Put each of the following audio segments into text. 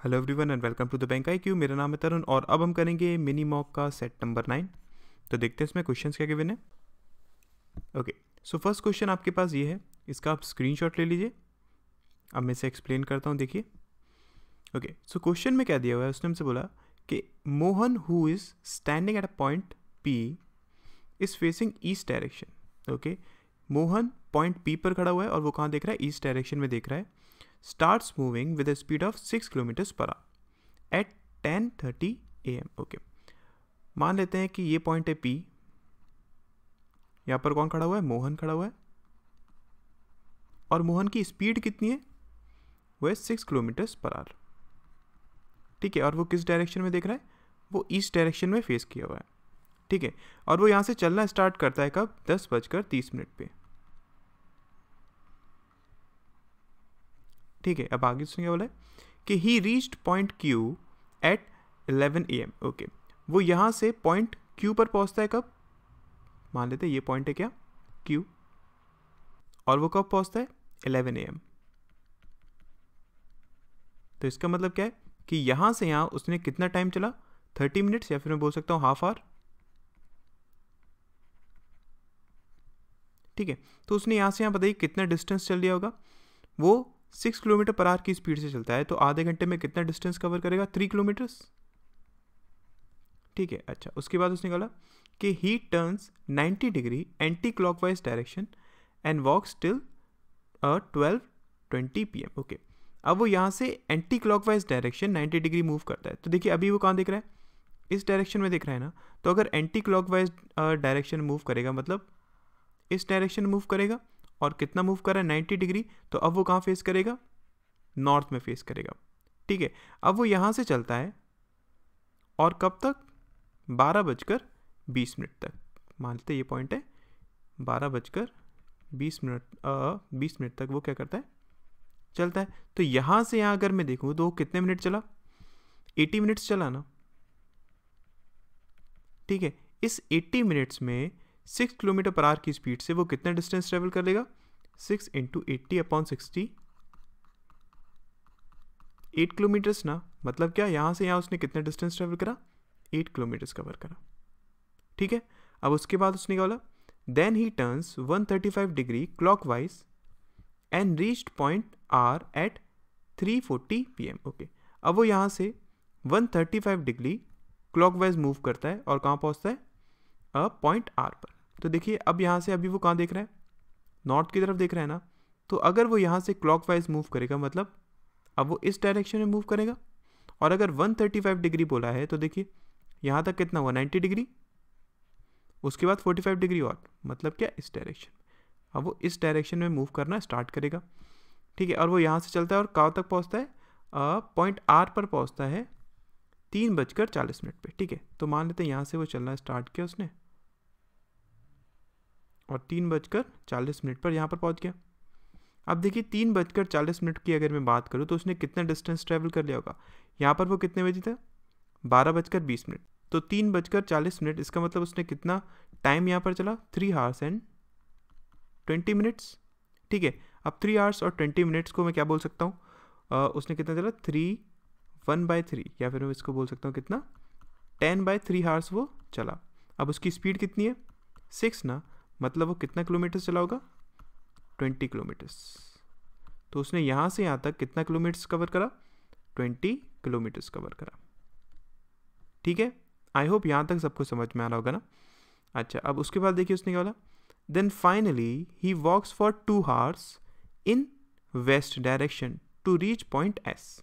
Hello everyone and welcome to the bank IQ। मेरा नाम है तरुण और अब हम करेंगे मिनी मॉक का सेट नंबर 9। तो देखते हैं इसमें क्वेश्चंस क्या गिवन है। ओके, सो फर्स्ट क्वेश्चन आपके पास ये है, इसका आप स्क्रीनशॉट ले लीजिए। अब मैं इसे एक्सप्लेन करता हूँ, देखिए। ओके, सो क्वेश्चन में क्या दिया हुआ है, उसने हमसे बोला कि Mohan who is standing at a point P is facing east direction. Okay, Mohan point P पर खड़ा हुआ है और वो कहाँ देख रहा है, ईस्ट डायरेक्शन में देख रहा है। starts moving with a speed of 6 kilometre per hour at 10:30 AM। Okay, मान लेते हैं कि ये पॉइंट है P, यहाँ पर कौन खड़ा हुआ है, मोहन खड़ा हुआ है, और मोहन की स्पीड कितनी है, वो है 6 किलोमीटर पर आवर। ठीक है, और वो किस डायरेक्शन में देख रहा है, वो ईस्ट डायरेक्शन में फेस किया हुआ है। ठीक है, और वो यहाँ से चलना स्टार्ट करता है कब, 10:30 पे। ठीक है, अब आगे उसने क्या बोला है कि he reached point Q at 11 AM। Okay, वो यहाँ से पॉइंट Q पर पहुँचता है कब, मान लेते हैं ये पॉइंट है क्या, Q, और वो कब पहुँचता है, 11 AM। तो इसका मतलब क्या है कि यहाँ से यहाँ उसने कितना टाइम चला, 30 मिनट्स, या फिर मैं बोल सकता हूँ हाफ आवर। ठीक है, तो उसने यहाँ से यहाँ बताइए कितना डिस्टेंस चल लिया होगा, वो 6 किलोमीटर पर आवर की स्पीड से चलता है, तो आधे घंटे में कितना डिस्टेंस कवर करेगा, 3 किलोमीटर्स। ठीक है, अच्छा, उसके बाद उसने बोला कि he turns 90 degree anticlockwise direction and walks till 12:20 PM। Okay, अब वो यहाँ से anticlockwise direction 90 degree move करता है। तो देखिए अभी वो कहाँ देख रहा है, इस डायरेक्शन में देख रहा है ना। तो अगर एंटी क्लॉकवाइज डायरेक्शन मूव करेगा मतलब इस डायरेक्शन मूव करेगा, और कितना मूव कर रहा है, 90 डिग्री, तो अब वो कहाँ फेस करेगा, नॉर्थ में फेस करेगा। ठीक है, अब वो यहाँ से चलता है और कब तक, 12:20 तक। मानते ये पॉइंट है 12:20 तक वो क्या करता है, चलता है। तो यहाँ से यहाँ अगर मैं देखूँ तो कितने मिनट चला, 80 मिनट्स चला ना। ठीक है, इस 80 मिनट्स में 6 किलोमीटर पर आवर की स्पीड से वो कितना डिस्टेंस ट्रेवल कर लेगा, 6 × 80/60, 8 किलोमीटर्स ना। मतलब क्या, यहाँ से यहाँ उसने कितना डिस्टेंस ट्रेवल करा, 8 किलोमीटर्स कवर करा। ठीक है, अब उसके बाद उसने क्या बोला, then he turns 135 degree clockwise and reached point R at 3:40 PM। Okay, अब वो यहाँ से 135 डिग्री क्लॉकवाइज मूव करता है और कहाँ पहुँचता है, पॉइंट R पर। तो देखिए अब यहाँ से अभी वो कहाँ देख रहा है, नॉर्थ की तरफ देख रहा है ना। तो अगर वो यहाँ से क्लॉकवाइज मूव करेगा मतलब अब वो इस डायरेक्शन में मूव करेगा, और अगर 135 डिग्री बोला है तो देखिए यहाँ तक कितना हुआ, 90 डिग्री, उसके बाद 45 डिग्री और, मतलब क्या, इस डायरेक्शन। अब वो इस डायरेक्शन में मूव करना स्टार्ट करेगा। ठीक है, और वो यहाँ से चलता है और कहाँ तक पहुँचता है, पॉइंट R पर पहुँचता है 3:40 पे। ठीक है, तो मान लेते हैं यहाँ से वो चलना स्टार्ट किया उसने और 3:40 पर यहाँ पर पहुँच गया। अब देखिए 3:40 की अगर मैं बात करूँ तो उसने कितना डिस्टेंस ट्रैवल कर लिया होगा, यहाँ पर वो कितने बजे था, 12:20। तो 3:40, इसका मतलब उसने कितना टाइम यहाँ पर चला, 3 आवर्स एंड 20 मिनट्स। ठीक है, अब 3 आवर्स और 20 मिनट्स को मैं क्या बोल सकता हूँ, उसने कितना चला, 1/3, या फिर मैं इसको बोल सकता हूँ कितना, 10/3 आवर्स वो चला। अब उसकी स्पीड कितनी है, 6 ना, मतलब वो कितना किलोमीटर चला होगा, 20 किलोमीटर्स। तो उसने यहाँ से यहाँ तक कितना किलोमीटर्स कवर करा, 20 किलोमीटर्स कवर करा। ठीक है, आई होप यहाँ तक सबको समझ में आ रहा होगा ना। अच्छा, अब उसके बाद देखिए उसने क्या बोला, then finally he walks for 2 hours in west direction to reach point S,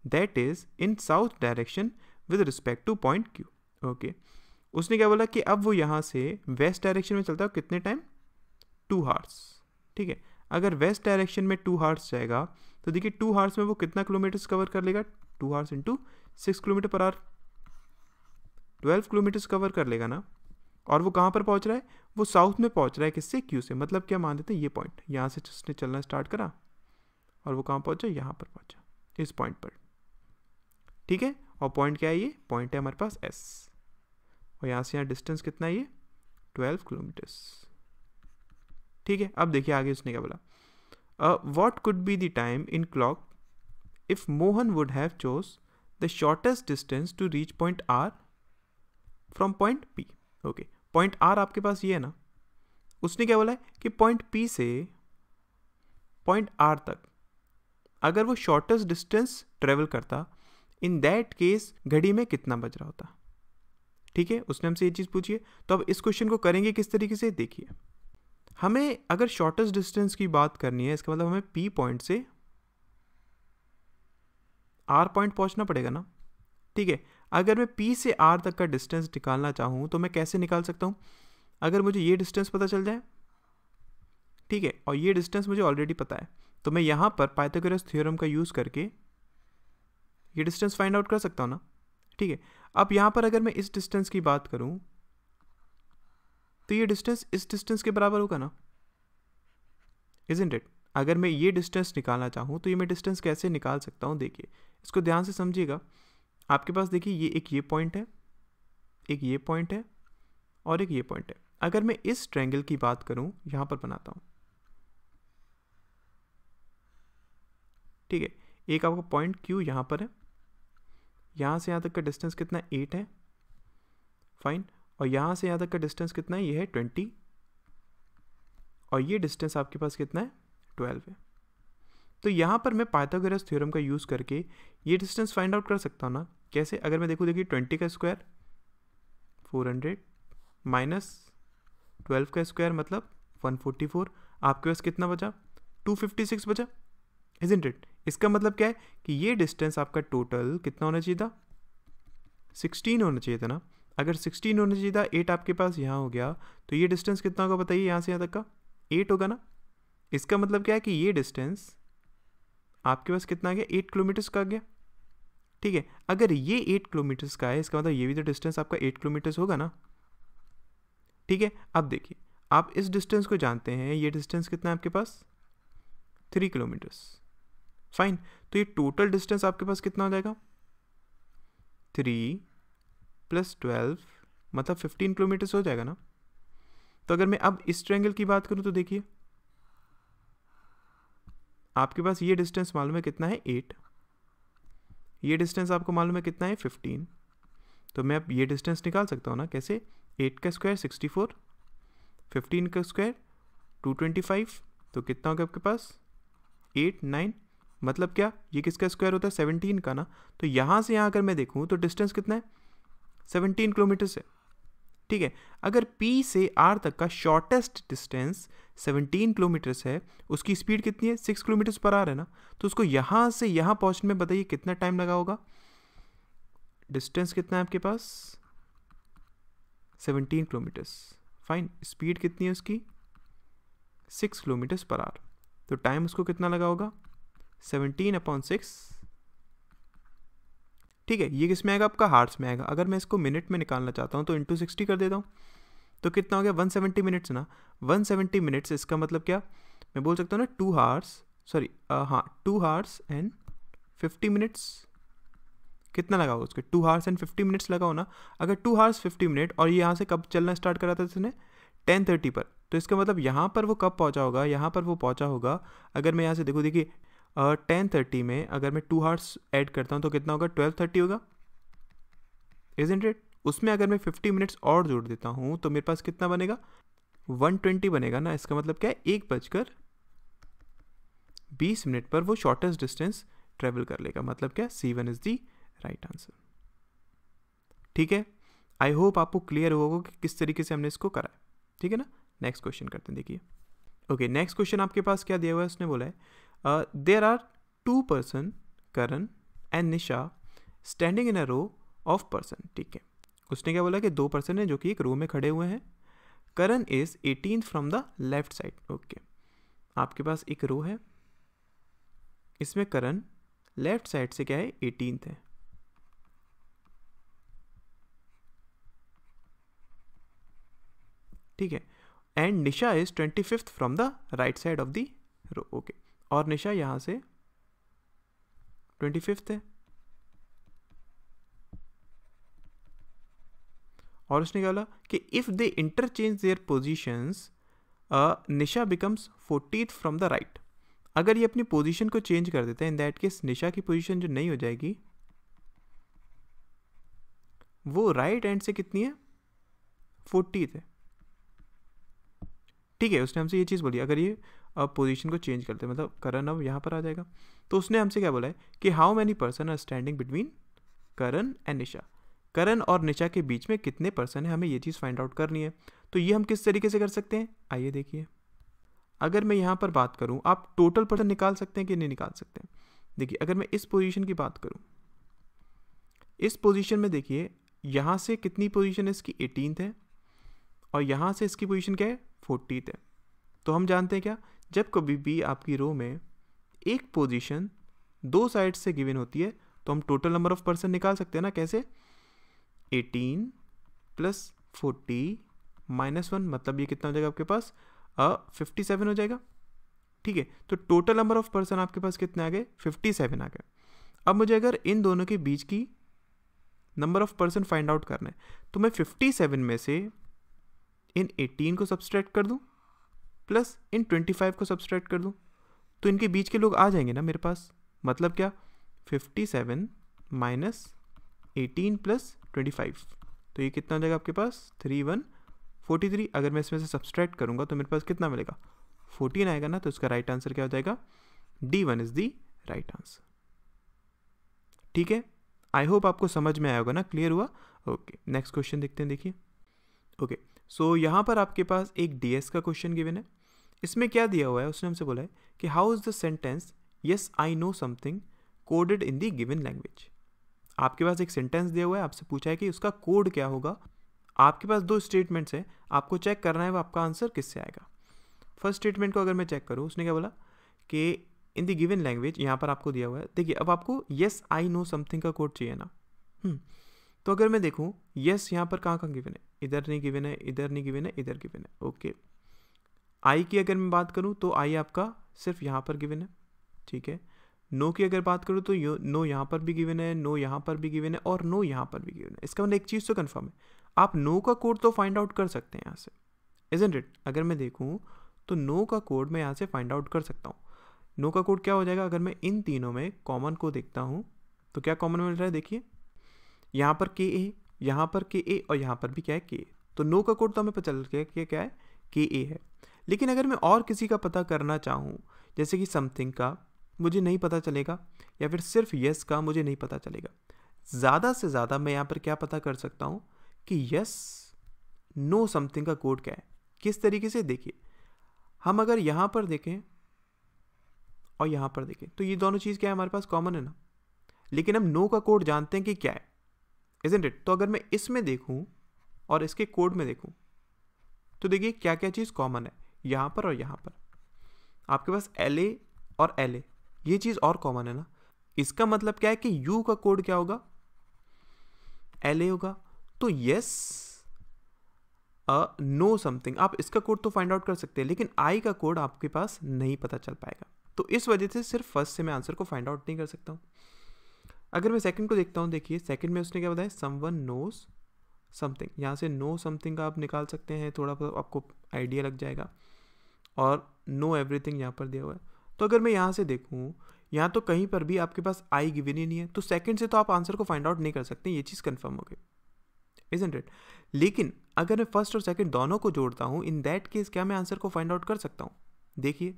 that is in south direction with respect to point Q। Okay, उसने क्या बोला कि अब वो यहाँ से वेस्ट डायरेक्शन में चलता है कितने टाइम, 2 आवर्स। ठीक है, अगर वेस्ट डायरेक्शन में 2 आवर्स जाएगा तो देखिए 2 आवर्स में वो कितना किलोमीटर्स कवर कर लेगा, 2 hours into 6 kilometre per hour, 12 kilometres cover कर लेगा ना। और वो कहाँ पर पहुँच रहा है, वो साउथ में पहुँच रहा है, किससे, Q से। मतलब क्या, मान लेते हैं ये पॉइंट, यहाँ से उसने चलना स्टार्ट करा और वो कहाँ पहुँचा, यहाँ पर पहुँचा, इस पॉइंट पर। ठीक है, और पॉइंट क्या है, ये पॉइंट है हमारे पास S, और यहाँ से यहाँ डिस्टेंस कितना है, ये 12 किलोमीटर्स। ठीक है, अब देखिए आगे उसने क्या बोला, what could be the time in clock if Mohan would have chose the shortest distance to reach point R from point P. Okay, point R आपके पास ये है ना, उसने क्या बोला है कि पॉइंट पी से पॉइंट आर तक अगर वो शॉर्टेस्ट डिस्टेंस ट्रेवल करता, इन दैट केस घड़ी में कितना बज रहा होता। ठीक है, उसने हमसे ये चीज़ पूछी है। तो अब इस क्वेश्चन को करेंगे किस तरीके से, देखिए हमें अगर शॉर्टेस्ट डिस्टेंस की बात करनी है, इसका मतलब हमें पी पॉइंट से आर पॉइंट पहुंचना पड़ेगा ना। ठीक है, अगर मैं पी से आर तक का डिस्टेंस निकालना चाहूँ तो मैं कैसे निकाल सकता हूँ, अगर मुझे ये डिस्टेंस पता चल जाए, ठीक है, और ये डिस्टेंस मुझे ऑलरेडी पता है, तो मैं यहाँ पर पाइथागोरस थ्योरम का यूज़ करके ये डिस्टेंस फाइंड आउट कर सकता हूँ ना। ठीक है, अब यहाँ पर अगर मैं इस डिस्टेंस की बात करूँ तो ये डिस्टेंस इस डिस्टेंस के बराबर होगा ना, इजंट इट। अगर मैं ये डिस्टेंस निकालना चाहूँ तो ये मैं डिस्टेंस कैसे निकाल सकता हूँ, देखिए इसको ध्यान से समझिएगा। आपके पास देखिए ये पॉइंट है, एक ये पॉइंट है और एक ये पॉइंट है। अगर मैं इस ट्रायंगल की बात करूँ, यहाँ पर बनाता हूँ, ठीक है, एक आपका पॉइंट क्यू यहाँ पर है, यहाँ से यहाँ तक का डिस्टेंस कितना है, 8 है, फाइन, और यहाँ से यहाँ तक का डिस्टेंस कितना है, ये है 20, और ये डिस्टेंस आपके पास कितना है, 12 है। तो यहाँ पर मैं पाइथागोरस थ्योरम का यूज़ करके ये डिस्टेंस फाइंड आउट कर सकता हूँ ना। कैसे, अगर मैं देखूँ, देखिए 20 का स्क्वायर 400 माइनस 12 का स्क्वायर मतलब 144, आपके पास कितना बचा, 256 बचा, इजंट इट। इसका मतलब क्या है कि ये डिस्टेंस आपका टोटल कितना होना चाहिए था, 16 होना चाहिए था ना। अगर 16 होना चाहिए था, 8 आपके पास यहाँ हो गया, तो ये डिस्टेंस कितना होगा बताइए, यहाँ से यहाँ तक का 8 होगा ना। इसका मतलब क्या है कि ये डिस्टेंस आपके पास कितना आ गया, 8 किलोमीटर्स का आ गया। ठीक है, अगर ये 8 किलोमीटर्स का है, इसका मतलब ये भी तो डिस्टेंस आपका 8 किलोमीटर्स होगा ना। ठीक है, अब देखिए आप इस डिस्टेंस को जानते हैं, ये डिस्टेंस कितना है आपके पास, 3 किलोमीटर्स, फाइन। तो ये टोटल डिस्टेंस आपके पास कितना हो जाएगा, 3 + 12 मतलब 15 किलोमीटर्स हो जाएगा ना। तो अगर मैं अब इस ट्रायंगल की बात करूं तो देखिए आपके पास ये डिस्टेंस मालूम है कितना है, 8, ये डिस्टेंस आपको मालूम है कितना है, 15। तो मैं अब ये डिस्टेंस निकाल सकता हूँ ना, कैसे, 8 का स्क्वायर 64, 15 का स्क्वायर 225, तो कितना होगा आपके पास, 8 9, मतलब क्या, ये किसका स्क्वायर होता है, 17 का ना। तो यहाँ से यहाँ अगर मैं देखूँ तो डिस्टेंस कितना है, 17 किलोमीटर्स है। ठीक है, अगर P से R तक का शॉर्टेस्ट डिस्टेंस 17 किलोमीटर्स है, उसकी स्पीड कितनी है, 6 किलोमीटर्स पर आवर है ना। तो उसको यहाँ से यहाँ पहुँचने में बताइए कितना टाइम लगा होगा। डिस्टेंस कितना है आपके पास, 17 किलोमीटर्स, फाइन, स्पीड कितनी है उसकी, 6 किलोमीटर्स पर आवर, तो टाइम उसको कितना लगा होगा, 17/6। ठीक है, ये किस में आएगा, आपका हार्स में आएगा। अगर मैं इसको मिनट में निकालना चाहता हूँ तो इंटू 60 कर देता हूँ, तो कितना हो गया, 170 मिनट्स ना। 170 मिनट्स, इसका मतलब क्या, मैं बोल सकता हूँ ना 2 हार्स, सॉरी हाँ 2 हार्स एंड 50 मिनट्स। कितना लगा हो उसके, 2 हार्स एंड 50 मिनट्स लगा हो ना। अगर 2 हार्स 50 मिनट, और ये यहाँ से कब चलना स्टार्ट करा था इसने, 10:30 पर, तो इसका मतलब यहाँ पर वो कब पहुँचा होगा, यहाँ पर वो पहुँचा होगा, अगर मैं यहाँ से देखूँ, देखिए 10:30 में अगर मैं 2 हार्स ऐड करता हूँ तो कितना होगा, 12:30 होगा, इजंट इट। उसमें अगर मैं 50 मिनट्स और जोड़ देता हूँ तो मेरे पास कितना बनेगा, 120 बनेगा ना। इसका मतलब क्या है, 1:20 मिनट पर वो शॉर्टेस्ट डिस्टेंस ट्रेवल कर लेगा। मतलब क्या, C1 is the right answer. ठीक है, आई होप आपको क्लियर होगा कि किस तरीके से हमने इसको करा है। ठीक है ना, नेक्स्ट क्वेश्चन करते हैं, देखिए। ओके, नेक्स्ट क्वेश्चन आपके पास क्या दिया हुआ है, उसने बोला है there are 2 person, Karan and Nisha, standing in a row of person. ठीक है, उसने क्या बोला कि 2 पर्सन है जो कि एक रो में खड़े हुए हैं। Karan is 18th from the left side. Okay, आपके पास एक रो है, इसमें करण लेफ्ट साइड से क्या है, 18th है। ठीक है, and Nisha is 25th from the right side of the row. Okay, और निशा यहां से 25th है, और उसने क्या बोला कि if they interchange their positions Nisha becomes 40th from the right. अगर ये अपनी पोजीशन को चेंज कर देते हैं, इन दैट केस निशा की पोजीशन जो नहीं हो जाएगी वो राइट हैंड से कितनी है, 40 है। ठीक है, उसने हमसे ये चीज़ बोली, अगर ये अब पोजीशन को चेंज करते हैं, मतलब करण अब यहाँ पर आ जाएगा। तो उसने हमसे क्या बोला है कि how many person are standing between Karan and Nisha, Karan और निशा के बीच में कितने पर्सन है, हमें ये चीज़ फाइंड आउट करनी है। तो ये हम किस तरीके से कर सकते हैं, आइए देखिए। अगर मैं यहाँ पर बात करूँ, आप टोटल पर्सन निकाल सकते हैं कि नहीं निकाल सकते हैं। देखिए अगर मैं इस पोजीशन की बात करूँ, इस पोजीशन में देखिए यहाँ से कितनी पोजीशन है इसकी, 18th है, और यहाँ से इसकी पोजीशन क्या है, 40th है। तो हम जानते हैं क्या, जब कभी भी आपकी रो में एक पोजीशन दो साइड से गिवन होती है तो हम टोटल नंबर ऑफ पर्सन निकाल सकते हैं ना। कैसे, 18 + 40 - 1, मतलब ये कितना हो जाएगा आपके पास, 57 हो जाएगा। ठीक है, तो टोटल नंबर ऑफ पर्सन आपके पास कितने आ गए, 57 आ गए। अब मुझे अगर इन दोनों के बीच की number of person find out करना है तो मैं 57 में से इन 18 को सब्सट्रैक्ट कर दूं प्लस इन 25 को सब्सट्रैक्ट कर दूं, तो इनके बीच के लोग आ जाएंगे ना मेरे पास। मतलब क्या, 57 - 18 + 25, तो ये कितना हो जाएगा आपके पास, 3143। अगर मैं इसमें से सब्सट्रैक्ट करूंगा तो मेरे पास कितना मिलेगा, 14 आएगा ना। तो इसका राइट आंसर क्या हो जाएगा, D1 is the right answer. ठीक है, आई होप आपको समझ में आया होगा ना, क्लियर हुआ। ओके, नेक्स्ट क्वेश्चन देखते हैं। देखिए ओके, सो यहाँ पर आपके पास एक DS का क्वेश्चन गिवन है। इसमें क्या दिया हुआ है, उसने हमसे बोला है कि how is the sentence yes I know something coded in the given language. आपके पास एक सेंटेंस दिया हुआ है, आपसे पूछा है कि उसका कोड क्या होगा। आपके पास दो स्टेटमेंट्स हैं, आपको चेक करना है वो आपका आंसर किससे आएगा। फर्स्ट स्टेटमेंट को अगर मैं चेक करूँ, उसने क्या बोला कि इन द गिवन लैंग्वेज, यहाँ पर आपको दिया हुआ है। देखिए अब आपको येस आई नो समथिंग का कोड चाहिए ना। तो अगर मैं देखूँ येस यहाँ पर कहाँ कहाँ गिवन है, इधर नहीं गिवन है, इधर नहीं गिवन है, इधर गिवन है। ओके, आई की अगर मैं बात करूँ तो आई आपका सिर्फ यहाँ पर गिवन है। ठीक है, नो की अगर बात करूँ तो नो यहाँ पर भी गिवन है, नो यहाँ पर भी गिवन है, और नो यहाँ पर भी गिवन है। इसका मतलब एक चीज़ तो कन्फर्म है, आप नो का कोड तो फाइंड आउट कर सकते हैं यहाँ से, इजंट इट। अगर मैं देखूँ तो नो का कोड मैं यहाँ से फाइंड आउट कर सकता हूँ। नो का कोड क्या हो जाएगा, अगर मैं इन तीनों में कॉमन को देखता हूँ तो क्या कॉमन मिल रहा है, देखिए यहाँ पर KA, यहाँ पर KA, और यहाँ पर भी क्या है, KA। तो नो का कोड तो हमें पता चल गया कि क्या है, KA है। लेकिन अगर मैं और किसी का पता करना चाहूँ, जैसे कि समथिंग का मुझे नहीं पता चलेगा, या फिर सिर्फ येस का मुझे नहीं पता चलेगा, ज़्यादा से ज़्यादा मैं यहाँ पर क्या पता कर सकता हूँ कि येस नो समथिंग का कोड क्या है। किस तरीके से, देखिए हम अगर यहाँ पर देखें और यहाँ पर देखें तो ये दोनों चीज़ क्या है, हमारे पास कॉमन है ना। लेकिन हम नो का कोड जानते हैं कि क्या है, इजंट इट। तो अगर मैं इसमें देखूँ और इसके कोड में देखूँ तो देखिए क्या क्या चीज़ कॉमन है, यहाँ पर और यहाँ पर आपके पास LA और LA, ये चीज़ और कॉमन है ना। इसका मतलब क्या है कि U का कोड क्या होगा, LA होगा। तो यस नो समथिंग, आप इसका कोड तो फाइंड आउट कर सकते हैं, लेकिन आई का कोड आपके पास नहीं पता चल पाएगा। तो इस वजह से सिर्फ फर्स्ट से मैं आंसर को फाइंड आउट नहीं कर सकता हूँ। अगर मैं सेकंड को देखता हूँ, देखिए सेकंड में उसने क्या बताया, समवन नोज समथिंग। यहाँ से नो समथिंग का आप निकाल सकते हैं, थोड़ा बहुत आपको आइडिया लग जाएगा। और नो एवरीथिंग यहाँ पर दिया हुआ है। तो अगर मैं यहाँ से देखूँ, यहाँ तो कहीं पर भी आपके पास आई गिवन ही नहीं है, तो सेकंड से तो आप आंसर को फाइंड आउट नहीं कर सकते, ये चीज़ कंफर्म हो गई, इजंट इट। लेकिन अगर मैं फर्स्ट और सेकंड दोनों को जोड़ता हूँ, इन दैट केस क्या मैं आंसर को फाइंड आउट कर सकता हूँ। देखिए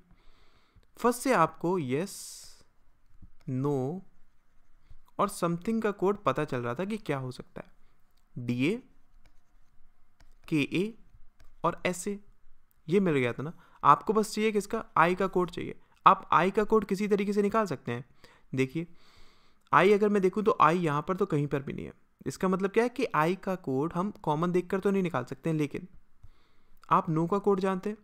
फर्स्ट से आपको यस नो और समथिंग का कोड पता चल रहा था कि क्या हो सकता है, DA KA और SA, ये मिल गया था ना। आपको बस चाहिए किसका, आई का कोड चाहिए। आप आई का कोड किसी तरीके से निकाल सकते हैं। देखिए आई अगर मैं देखूँ तो आई यहाँ पर तो कहीं पर भी नहीं है। इसका मतलब क्या है कि आई का कोड हम कॉमन देखकर तो नहीं निकाल सकते हैं, लेकिन आप नो का कोड जानते हैं।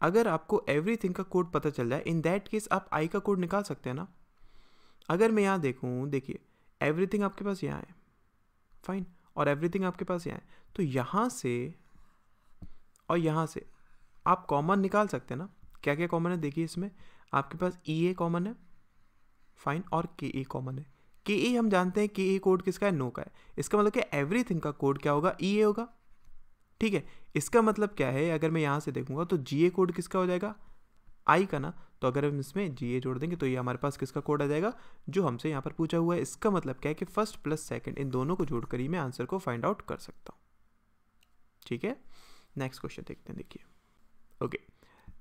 अगर आपको एवरीथिंग का कोड पता चल जाए, इन दैट केस आप आई का कोड निकाल सकते हैं ना। अगर मैं यहाँ देखूँ, देखिए एवरीथिंग आपके पास यहाँ है, फाइन, और एवरीथिंग आपके पास यहाँ है, तो यहाँ से और यहाँ से आप कॉमन निकाल सकते हैं ना। क्या क्या कॉमन है, देखिए इसमें आपके पास EA कॉमन है, फाइन, और KA कॉमन है। KA हम जानते हैं KA कोड किसका है, नो का है। इसका मतलब क्या, एवरीथिंग का कोड क्या होगा, EA होगा। ठीक है, इसका मतलब क्या है, अगर मैं यहाँ से देखूंगा तो GA कोड किसका हो जाएगा, आई का ना, तो अगर हम इसमें GA जोड़ देंगे तो ये हमारे पास किसका कोड आ जाएगा, जो हमसे यहाँ पर पूछा हुआ है। इसका मतलब क्या है कि फर्स्ट प्लस सेकंड इन दोनों को जोड़कर ही मैं आंसर को फाइंड आउट कर सकता हूँ। ठीक है, नेक्स्ट क्वेश्चन देखते हैं। देखिए ओके,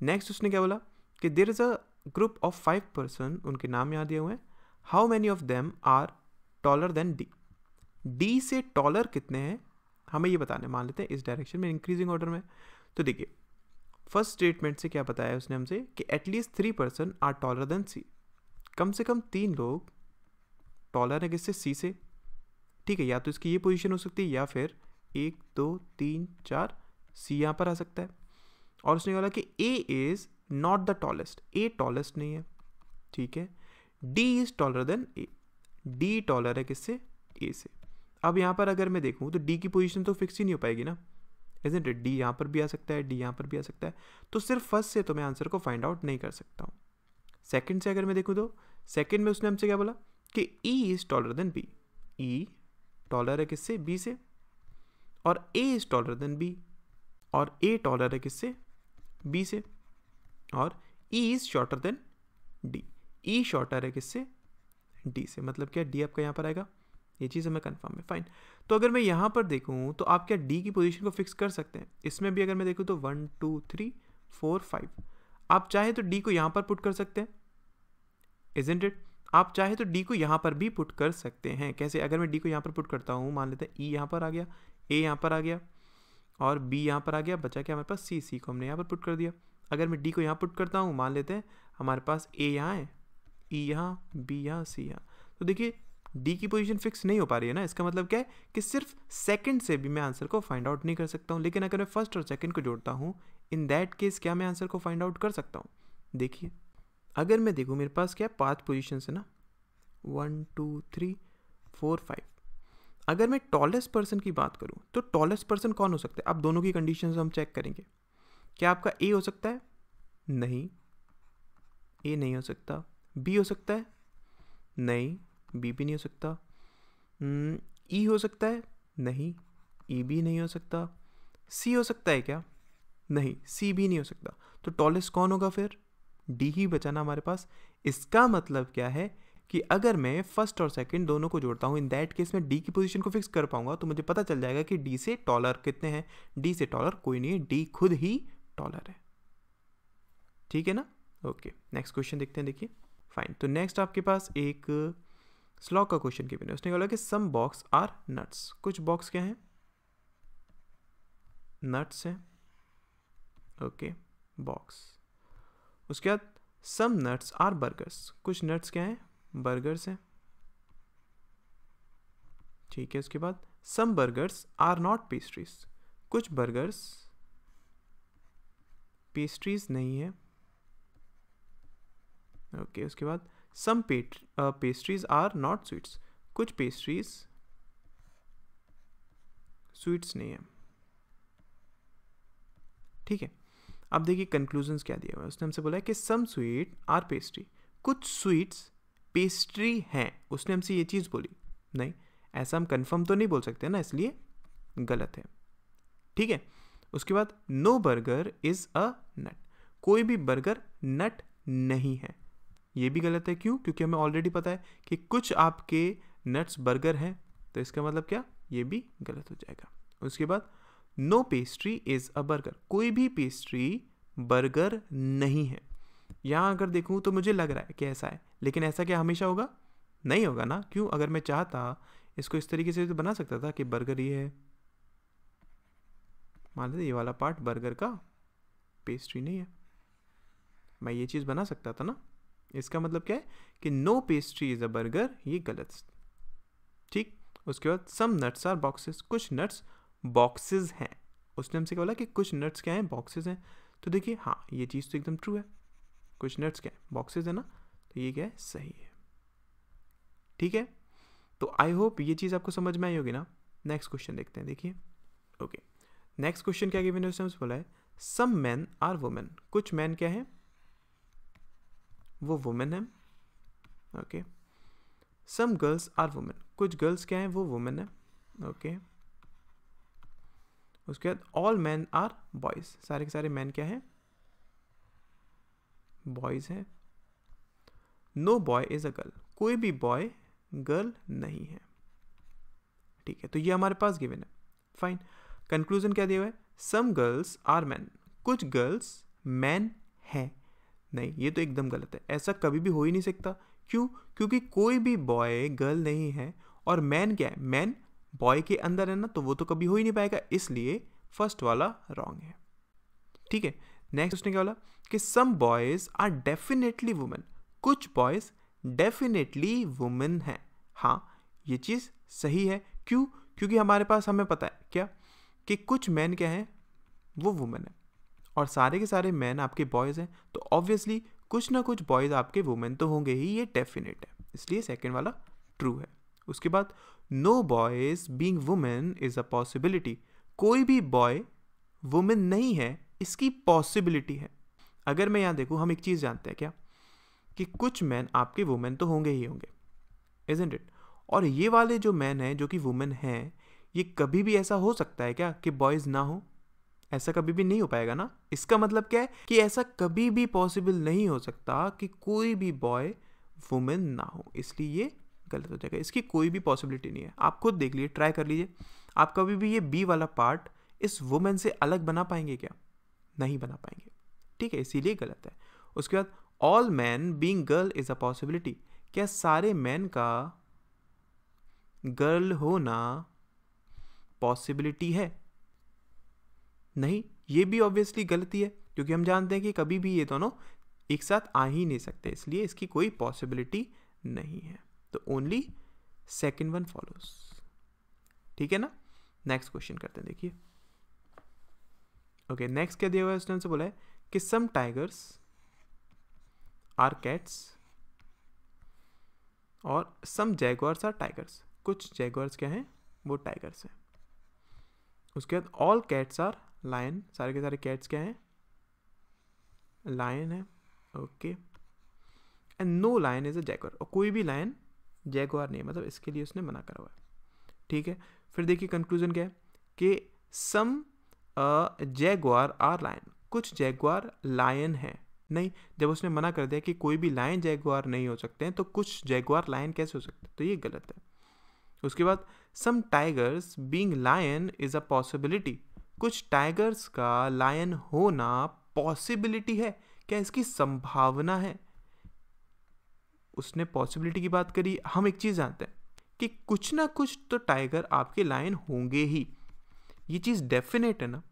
नेक्स्ट उसने क्या बोला कि there is a group of 5 person, उनके नाम यहाँ दिए हुए हैं। How many of them are taller than D, D से टॉलर कितने हैं हमें ये बताने, मान लेते हैं इस डायरेक्शन में इंक्रीजिंग ऑर्डर में। तो देखिए फर्स्ट स्टेटमेंट से क्या बताया उसने हमसे कि at least 3 person are taller than C, कम से कम 3 लोग टॉलर है किससे, सी से। ठीक है, या तो इसकी ये पोजीशन हो सकती है या फिर 1 2 3 4 सी यहाँ पर आ सकता है। और उसने बोला कि A is not the tallest, A tallest नहीं है। ठीक है, D is taller than A, D taller है किससे, ए से। अब यहाँ पर अगर मैं देखूँ तो डी की पोजीशन तो फिक्स ही नहीं हो पाएगी ना, इज़न्ट इट, डी यहाँ पर भी आ सकता है, डी यहाँ पर भी आ सकता है। तो सिर्फ फर्स्ट से तो मैं आंसर को फाइंड आउट नहीं कर सकता हूँ। सेकंड से अगर मैं देखूँ तो सेकंड में उसने हमसे क्या बोला कि E is taller than B, E taller है किससे, बी से। और A is taller than B, और ए टॉलर है किससे, बी से। और E is shorter than D, E shorter है किससे, डी से। मतलब क्या, डी आपका यहाँ पर आएगा, ये चीज़ हमें कंफर्म है। फाइन, तो अगर मैं यहाँ पर देखूँ तो आप क्या डी की पोजीशन को फिक्स कर सकते हैं। इसमें भी अगर मैं देखूँ तो 1 2 3 4 5, आप चाहे तो डी को यहाँ पर पुट कर सकते हैं, इज़न्ट इट। आप चाहे तो डी को यहाँ पर भी पुट कर सकते हैं। कैसे, अगर मैं डी को यहाँ पर पुट करता हूँ, मान लेते हैं ई यहाँ पर आ गया, ए यहाँ पर आ गया और बी यहाँ पर आ गया, बचा क्या हमारे पास, सी, सी को हमने यहाँ पर पुट कर दिया। अगर मैं डी को यहाँ पुट करता हूँ, मान लेते हैं हमारे पास ए यहाँ है, ई यहाँ, बी यहाँ, सी यहाँ, तो देखिए डी की पोजीशन फिक्स नहीं हो पा रही है ना। इसका मतलब क्या है कि सिर्फ सेकंड से भी मैं आंसर को फाइंड आउट नहीं कर सकता हूँ, लेकिन अगर मैं फर्स्ट और सेकंड को जोड़ता हूँ, इन दैट केस क्या मैं आंसर को फाइंड आउट कर सकता हूँ। देखिए अगर मैं देखूँ मेरे पास क्या 5 पोजीशन है ना, 1 2 3 4 5। अगर मैं टॉलेस्ट पर्सन की बात करूँ तो टॉलेस्ट पर्सन कौन हो सकता है। अब दोनों की कंडीशन हम चेक करेंगे। क्या आपका ए हो सकता है, नहीं, ए नहीं हो सकता। बी हो सकता है, नहीं, बी भी नहीं हो सकता। ई हो सकता है, नहीं, ई भी नहीं हो सकता। सी हो सकता है क्या, नहीं, सी भी नहीं हो सकता। तो टॉलेस्ट कौन होगा फिर, डी ही बचाना हमारे पास। इसका मतलब क्या है कि अगर मैं फर्स्ट और सेकंड दोनों को जोड़ता हूँ, इन दैट केस में डी की पोजीशन को फिक्स कर पाऊंगा, तो मुझे पता चल जाएगा कि डी से टॉलर कितने हैं। डी से टॉलर कोई नहीं है, डी खुद ही टॉलर है। ठीक है ना। ओके, नेक्स्ट क्वेश्चन देखते हैं। देखिए फाइन, तो नेक्स्ट आपके पास एक स्लॉग का क्वेश्चन के बिना उसने बोला कि सम बॉक्स आर नट्स, कुछ बॉक्स क्या हैं, नट्स हैं। Okay, box. उसके बाद सम नट्स आर बर्गर्स, कुछ नट्स क्या हैं, बर्गर्स हैं। ठीक है, उसके बाद सम बर्गर्स आर नॉट पेस्ट्रीज, कुछ बर्गर्स पेस्ट्रीज नहीं है। ओके, उसके बाद सम पेस्ट्रीज आर नॉट स्वीट्स, कुछ पेस्ट्रीज स्वीट्स नहीं है। ठीक है, अब देखिए कंक्लूजन्स क्या दिया हुआ है। उसने हमसे बोला है कि सम स्वीट आर पेस्ट्री, कुछ स्वीट्स पेस्ट्री हैं। उसने हमसे ये चीज़ बोली, नहीं ऐसा हम कंफर्म तो नहीं बोल सकते ना, इसलिए गलत है। ठीक है, उसके बाद नो बर्गर इज़ अ नट, कोई भी बर्गर नट नहीं है, ये भी गलत है। क्यों, क्योंकि हमें ऑलरेडी पता है कि कुछ आपके नट्स बर्गर हैं, तो इसका मतलब क्या, ये भी गलत हो जाएगा। उसके बाद no pastry is a burger, कोई भी पेस्ट्री बर्गर नहीं है। यहाँ अगर देखूँ तो मुझे लग रहा है कि ऐसा है, लेकिन ऐसा क्या हमेशा होगा, नहीं होगा ना। क्यों, अगर मैं चाहता इसको इस तरीके से तो बना सकता था कि बर्गर ये है, मान लीजिए ये वाला पार्ट बर्गर का, पेस्ट्री नहीं है, मैं ये चीज़ बना सकता था ना। इसका मतलब क्या है कि no pastry is a burger, ये गलत। ठीक, उसके बाद सम नट्स आर बॉक्सेस, कुछ नट्स बॉक्सेस हैं। उसने हमसे बोला कि कुछ नट्स क्या हैं, बॉक्सेस हैं। तो देखिए हाँ, ये चीज़ तो एकदम ट्रू है, कुछ नट्स क्या है, बॉक्सेस है ना, तो ये क्या है, सही है। ठीक है, तो आई होप ये चीज़ आपको समझ में आई होगी ना। नेक्स्ट क्वेश्चन देखते हैं। देखिए ओके, नेक्स्ट क्वेश्चन क्या गिवन है, उसने हमसे बोला है सम मैन आर वुमेन, कुछ मैन क्या है, वो वुमेन है। Okay, some girls are women, कुछ गर्ल्स क्या है, वो वुमेन है। ओके, उसके बाद ऑल मैन आर बॉयज, सारे के सारे मैन क्या है, बॉयज़ हैं। No boy is a girl, कोई भी बॉय गर्ल नहीं है। ठीक है, तो ये हमारे पास गिवन है। फाइन, कंक्लूजन क्या दिया हुआ है? सम गर्ल्स आर मैन, कुछ गर्ल्स मैन हैं। नहीं, ये तो एकदम गलत है, ऐसा कभी भी हो ही नहीं सकता। क्यों? क्योंकि कोई भी बॉय गर्ल नहीं है, और मैन क्या है? मैन बॉय के अंदर है ना, तो वो तो कभी हो ही नहीं पाएगा, इसलिए फर्स्ट वाला रॉन्ग है। ठीक है, नेक्स्ट उसने क्या बोला कि some boys are definitely women, कुछ बॉयज डेफिनेटली वुमेन हैं। हाँ, ये चीज़ सही है। क्यों? क्योंकि हमारे पास हमें पता है क्या कि कुछ मैन क्या हैं, वो वुमेन है, और सारे के सारे मैन आपके बॉयज़ हैं, तो ऑब्वियसली कुछ ना कुछ बॉयज़ आपके वुमेन तो होंगे ही, ये डेफिनेट है, इसलिए सेकेंड वाला ट्रू है। उसके बाद no boys being women is a possibility, कोई भी बॉय वुमेन नहीं है, इसकी पॉसिबिलिटी है। अगर मैं यहाँ देखूँ, हम एक चीज़ जानते हैं क्या कि कुछ मैन आपके वुमेन तो होंगे ही होंगे, इजंट इट? और ये वाले जो मैन हैं जो कि वुमेन हैं, ये कभी भी ऐसा हो सकता है क्या कि बॉयज़ ना हो? ऐसा कभी भी नहीं हो पाएगा ना। इसका मतलब क्या है कि ऐसा कभी भी पॉसिबल नहीं हो सकता कि कोई भी बॉय वुमेन ना हो, इसलिए ये गलत हो जाएगा, इसकी कोई भी पॉसिबिलिटी नहीं है। आप खुद देख लीजिए, ट्राई कर लीजिए, आप कभी भी ये बी वाला पार्ट इस वुमेन से अलग बना पाएंगे क्या? नहीं बना पाएंगे। ठीक है, इसीलिए गलत है। उसके बाद all man being girl is a possibility, क्या सारे मैन का गर्ल होना पॉसिबिलिटी है? नहीं, ये भी ऑब्वियसली गलती है, क्योंकि हम जानते हैं कि कभी भी ये दोनों एक साथ आ ही नहीं सकते, इसलिए इसकी कोई पॉसिबिलिटी नहीं है। तो ओनली सेकेंड वन फॉलोस। ठीक है ना। नेक्स्ट क्वेश्चन करते हैं, देखिए। ओके, नेक्स्ट क्या दिया हुआ है? उसने हमसे बोला है कि सम टाइगर्स आर कैट्स और सम जैगुआर्स आर टाइगर्स, कुछ जैगुआर्स क्या हैं? वो टाइगर्स हैं। उसके बाद ऑल कैट्स आर लायन, सारे के सारे कैट्स क्या हैं? लायन है। Okay, and no lion is a jaguar, और कोई भी लायन जैगुआर नहीं है, मतलब इसके लिए उसने मना करा हुआ है। ठीक है, फिर देखिए कंक्लूजन क्या है कि सम जैगुआर आर लायन, कुछ जैगुआर लायन है। नहीं, जब उसने मना कर दिया कि कोई भी लायन जैगुआर नहीं हो सकते हैं, तो कुछ जैगुआर लायन कैसे हो सकते हैं? तो ये गलत है। उसके बाद some tigers being lion is a possibility, कुछ टाइगर्स का लायन होना पॉसिबिलिटी है, क्या इसकी संभावना है? उसने पॉसिबिलिटी की बात करी। हम एक चीज़ जानते हैं कि कुछ ना कुछ तो टाइगर आपके लायन होंगे ही, ये चीज़ डेफिनेट है ना,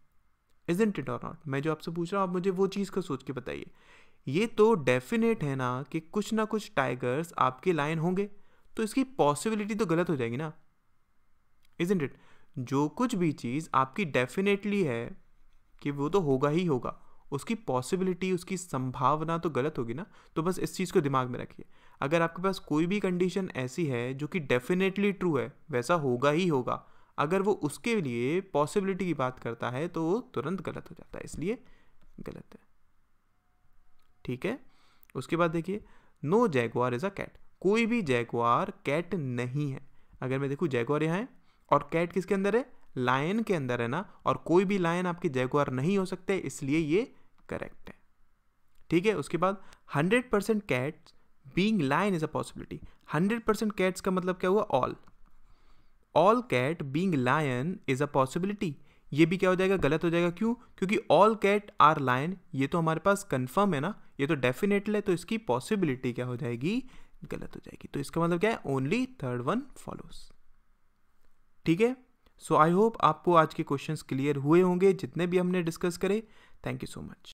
इजंट इट और नॉट? मैं जो आपसे पूछ रहा हूँ, आप मुझे वो चीज़ को सोच के बताइए। ये तो डेफिनेट है ना कि कुछ ना कुछ टाइगर्स आपके लायन होंगे, तो इसकी पॉसिबिलिटी तो गलत हो जाएगी ना, इजंट इट? जो कुछ भी चीज़ आपकी डेफिनेटली है कि वो तो होगा ही होगा, उसकी पॉसिबिलिटी, उसकी संभावना तो गलत होगी ना। तो बस इस चीज़ को दिमाग में रखिए। अगर आपके पास कोई भी कंडीशन ऐसी है जो कि डेफिनेटली ट्रू है, वैसा होगा ही होगा, अगर वो उसके लिए पॉसिबिलिटी की बात करता है तो वो तुरंत गलत हो जाता है, इसलिए गलत है। ठीक है, उसके बाद देखिए, no jaguar is a cat, कोई भी जैगुआर कैट नहीं है। अगर मैं देखूँ, जैगुआर यहाँ है और कैट किसके अंदर है? लायन के अंदर है ना, और कोई भी लायन आपके जैगुआर नहीं हो सकते, इसलिए ये करेक्ट है। ठीक है, उसके बाद 100% cats being lion is a possibility, 100% cats का मतलब क्या हुआ? All cat being lion is a possibility, ये भी क्या हो जाएगा? गलत हो जाएगा। क्यों? क्योंकि ऑल कैट आर लायन, ये तो हमारे पास कंफर्म है ना, ये तो डेफिनेट है, तो इसकी पॉसिबिलिटी क्या हो जाएगी? गलत हो जाएगी। तो इसका मतलब क्या है? Only third one follows. ठीक है, सो आई होप आपको आज के क्वेश्चंस क्लियर हुए होंगे जितने भी हमने डिस्कस करे। Thank you so much.